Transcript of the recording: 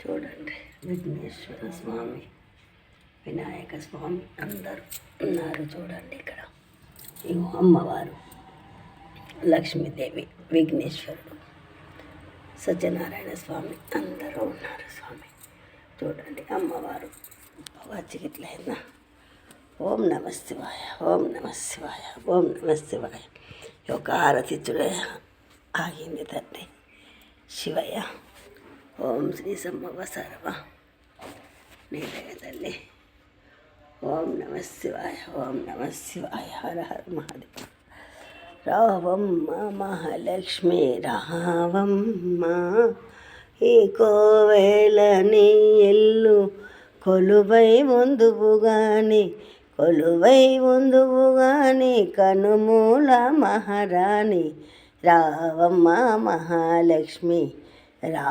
చూడండి, విఘ్నేశ్వర స్వామి, వినాయక స్వామి అందరూ ఉన్నారు. చూడండి, ఇక్కడ ఇగో అమ్మవారు, లక్ష్మీదేవి, విఘ్నేశ్వరుడు, సత్యనారాయణ స్వామి అందరూ ఉన్నారు. స్వామి చూడండి, అమ్మవారు వచ్చిగిట్లయిందా. ఓం నమ శివాయ, ఓం నమ శివాయ, ఓం నమ శివాయ. ఒక ఆరతిచ్చుడే ఆగింది తండ్రి శివయ్య. ఓం శ్రీ సమ్మవ సర్వ నీలయ తల్లి. ఓం నమ శివాయ, ఓం నమ శివాయ. హర హర మహాదేవ. రావమ్మ మహాలక్ష్మి రావమ్మ, ఈ కోవేలని ఎల్లు కొలువై ముందువుగాని, కొలువై ముందువుగాని, కనుమూల మహారాణి రావమ్మ మహాలక్ష్మి రా.